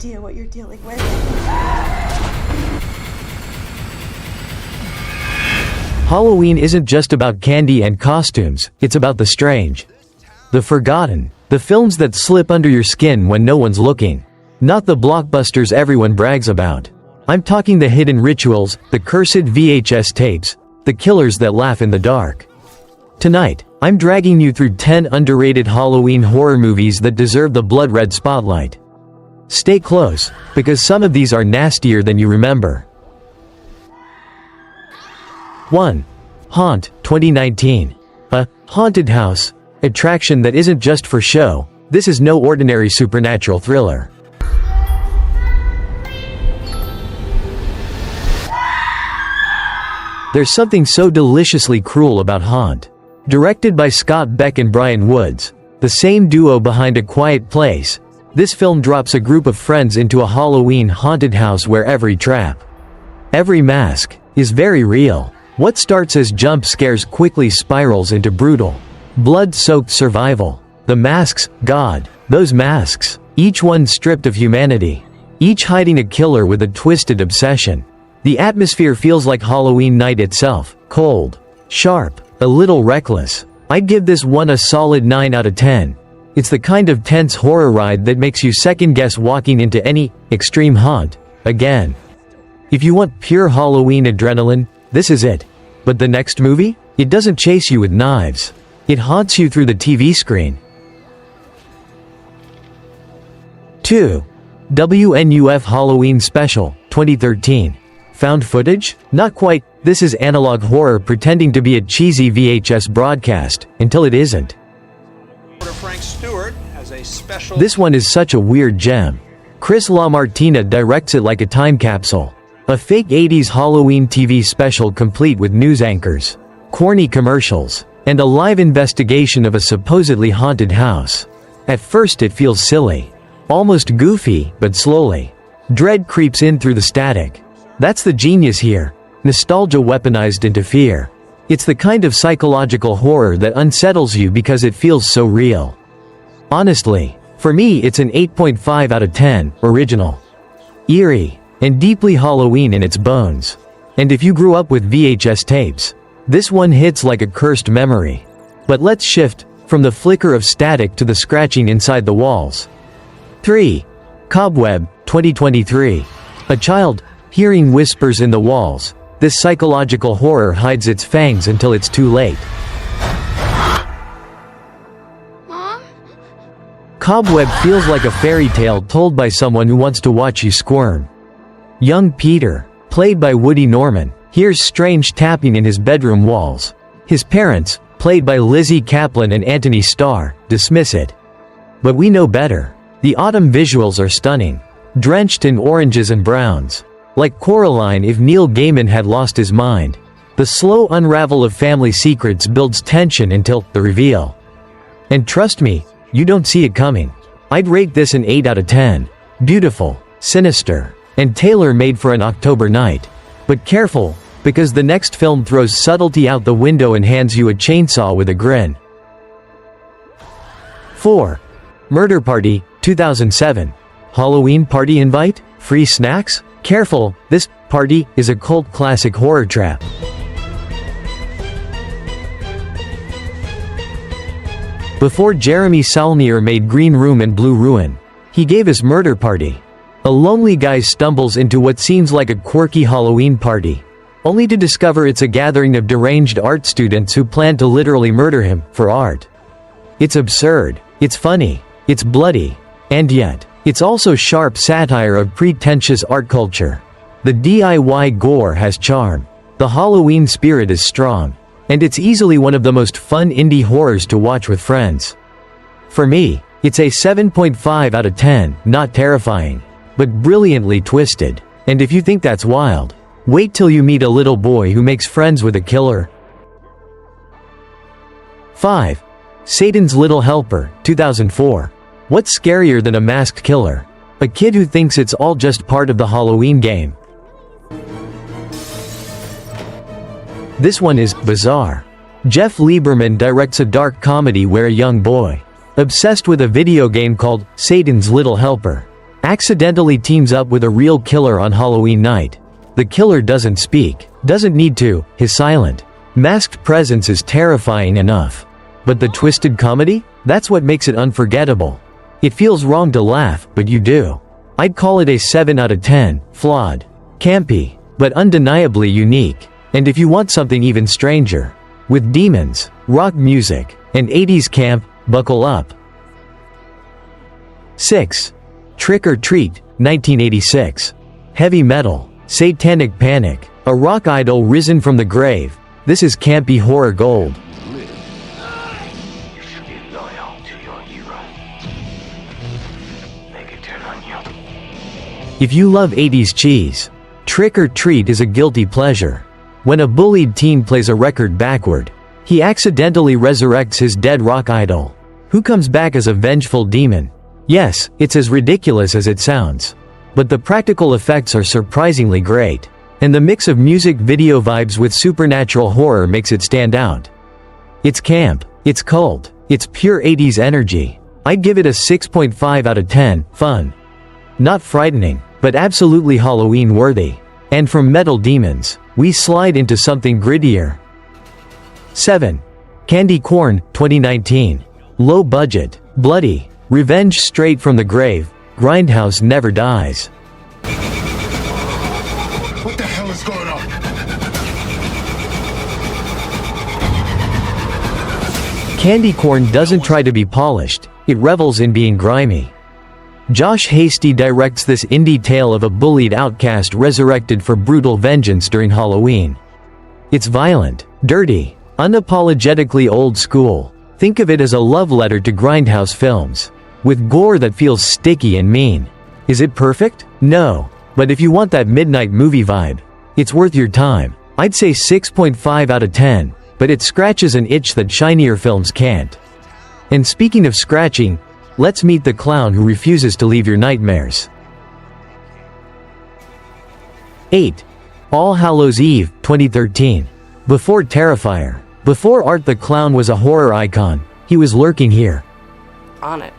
idea what you're dealing with. Halloween isn't just about candy and costumes, it's about the strange. The forgotten. The films that slip under your skin when no one's looking. Not the blockbusters everyone brags about. I'm talking the hidden rituals, the cursed VHS tapes, the killers that laugh in the dark. Tonight, I'm dragging you through 10 underrated Halloween horror movies that deserve the blood-red spotlight. Stay close, because some of these are nastier than you remember. 1. Haunt, 2019. A haunted house attraction that isn't just for show. This is no ordinary supernatural thriller. There's something so deliciously cruel about Haunt. Directed by Scott Beck and Brian Woods, the same duo behind A Quiet Place, this film drops a group of friends into a Halloween haunted house where every trap, every mask, is very real. What starts as jump scares quickly spirals into brutal, blood-soaked survival. The masks, God, those masks, each one stripped of humanity, each hiding a killer with a twisted obsession. The atmosphere feels like Halloween night itself, cold, sharp, a little reckless. I'd give this one a solid 9 out of 10. It's the kind of tense horror ride that makes you second-guess walking into any extreme haunt again. If you want pure Halloween adrenaline, this is it. But the next movie? It doesn't chase you with knives. It haunts you through the TV screen. 2. WNUF Halloween Special, 2013. Found footage? Not quite. This is analog horror pretending to be a cheesy VHS broadcast, until it isn't. This one is such a weird gem. Chris LaMartina directs it like a time capsule. A fake 80s Halloween TV special complete with news anchors, corny commercials, and a live investigation of a supposedly haunted house. At first it feels silly, almost goofy, but slowly, dread creeps in through the static. That's the genius here. Nostalgia weaponized into fear. It's the kind of psychological horror that unsettles you because it feels so real. Honestly, for me it's an 8.5 out of 10, original. Eerie, and deeply Halloween in its bones. And if you grew up with VHS tapes, this one hits like a cursed memory. But let's shift from the flicker of static to the scratching inside the walls. 3. Cobweb, 2023. A child hearing whispers in the walls. This psychological horror hides its fangs until it's too late. Mom? Cobweb feels like a fairy tale told by someone who wants to watch you squirm. Young Peter, played by Woody Norman, hears strange tapping in his bedroom walls. His parents, played by Lizzie Kaplan and Anthony Starr, dismiss it. But we know better. The autumn visuals are stunning, drenched in oranges and browns. Like Coraline if Neil Gaiman had lost his mind. The slow unravel of family secrets builds tension until the reveal. And trust me, you don't see it coming. I'd rate this an 8 out of 10. Beautiful, sinister, and tailor-made for an October night. But careful, because the next film throws subtlety out the window and hands you a chainsaw with a grin. 4. Murder Party, 2007. Halloween party invite? Free snacks? Careful, this party is a cult classic horror trap. Before Jeremy Saulnier made Green Room and Blue Ruin, he gave us Murder Party. A lonely guy stumbles into what seems like a quirky Halloween party, only to discover it's a gathering of deranged art students who plan to literally murder him for art. It's absurd, it's funny, it's bloody, and yet, it's also sharp satire of pretentious art culture. The DIY gore has charm. The Halloween spirit is strong. And it's easily one of the most fun indie horrors to watch with friends. For me, it's a 7.5 out of 10, not terrifying, but brilliantly twisted. And if you think that's wild, wait till you meet a little boy who makes friends with a killer. 5. Satan's Little Helper, 2004. What's scarier than a masked killer? A kid who thinks it's all just part of the Halloween game. This one is bizarre. Jeff Lieberman directs a dark comedy where a young boy, obsessed with a video game called Satan's Little Helper, accidentally teams up with a real killer on Halloween night. The killer doesn't speak, doesn't need to, his silent, masked presence is terrifying enough. But the twisted comedy? That's what makes it unforgettable. It feels wrong to laugh, but you do. I'd call it a 7 out of 10, flawed, campy, but undeniably unique. And if you want something even stranger, with demons, rock music, and 80s camp, buckle up. 6. Trick or Treat, 1986. Heavy metal, satanic panic, a rock idol risen from the grave. This is campy horror gold. You should be loyal to your hero. Make it turn on you. If you love 80s cheese, Trick or Treat is a guilty pleasure. When a bullied teen plays a record backward, he accidentally resurrects his dead rock idol, who comes back as a vengeful demon. Yes, it's as ridiculous as it sounds. But the practical effects are surprisingly great, and the mix of music video vibes with supernatural horror makes it stand out. It's camp, it's cult, it's pure 80s energy. I'd give it a 6.5 out of 10, fun. Not frightening, but absolutely Halloween worthy. And from Metal Demons, we slide into something grittier. 7. Candy Corn, 2019. Low budget, bloody, revenge straight from the grave, Grindhouse never dies. What the hell is going on? Candy Corn doesn't try to be polished, it revels in being grimy. Josh Hasty directs this indie tale of a bullied outcast resurrected for brutal vengeance during Halloween. It's violent, dirty, unapologetically old school. Think of it as a love letter to Grindhouse films, with gore that feels sticky and mean. Is it perfect? No. But if you want that midnight movie vibe, it's worth your time. I'd say 6.5 out of 10, but it scratches an itch that shinier films can't. And speaking of scratching, let's meet the clown who refuses to leave your nightmares. 8. All Hallows Eve, 2013. Before Terrifier. Before Art the Clown was a horror icon, he was lurking here. On it.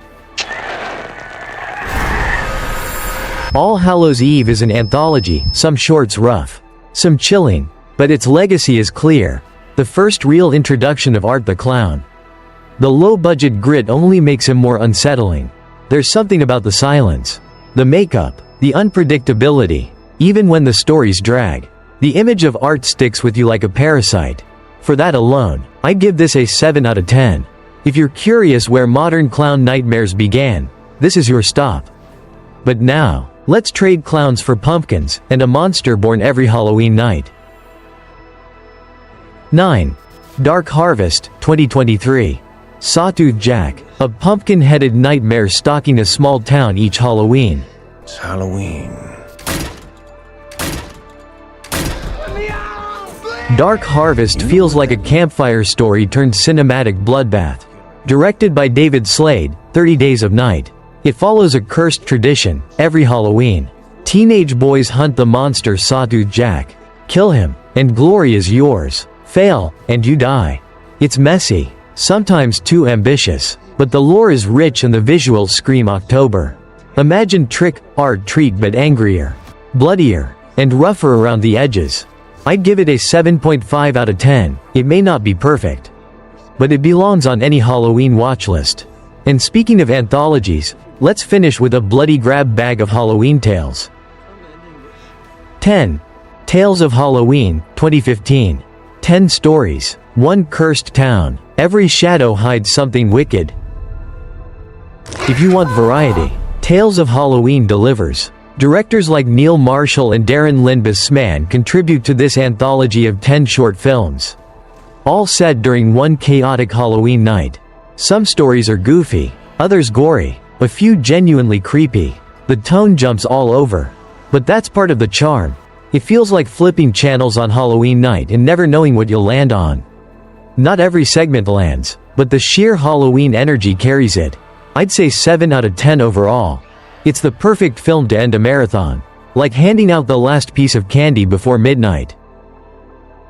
All Hallows Eve is an anthology, some shorts rough, some chilling, but its legacy is clear. The first real introduction of Art the Clown. The low-budget grit only makes him more unsettling. There's something about the silence, the makeup, the unpredictability. Even when the stories drag, the image of Art sticks with you like a parasite. For that alone, I'd give this a 7 out of 10. If you're curious where modern clown nightmares began, this is your stop. But now, let's trade clowns for pumpkins and a monster born every Halloween night. 9. Dark Harvest, 2023. Sawtooth Jack, a pumpkin-headed nightmare stalking a small town each Halloween. It's Halloween. Dark Harvest feels like a campfire story turned cinematic bloodbath. Directed by David Slade, 30 Days of Night. It follows a cursed tradition. Every Halloween, teenage boys hunt the monster Sawtooth Jack. Kill him, and glory is yours. Fail, and you die. It's messy, sometimes too ambitious, but the lore is rich and the visuals scream October. Imagine Trick or Treat but angrier, bloodier, and rougher around the edges. I'd give it a 7.5 out of 10. It may not be perfect, but it belongs on any Halloween watchlist. And speaking of anthologies, let's finish with a bloody grab bag of Halloween tales. 10. Tales of Halloween, 2015. 10 stories, one cursed town. Every shadow hides something wicked. If you want variety, Tales of Halloween delivers. Directors like Neil Marshall and Darren Lynn Bousman contribute to this anthology of 10 short films, all set during one chaotic Halloween night. Some stories are goofy, others gory, a few genuinely creepy. The tone jumps all over. But that's part of the charm. It feels like flipping channels on Halloween night and never knowing what you'll land on. Not every segment lands, but the sheer Halloween energy carries it. I'd say 7 out of 10 overall. It's the perfect film to end a marathon, like handing out the last piece of candy before midnight.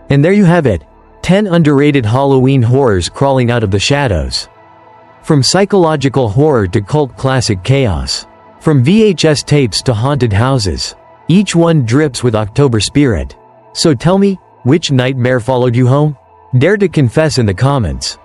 And there you have it, 10 underrated Halloween horrors crawling out of the shadows. From psychological horror to cult classic chaos, From VHS tapes to haunted houses, each one drips with October spirit. So tell me, which nightmare followed you home? Dare to confess in the comments.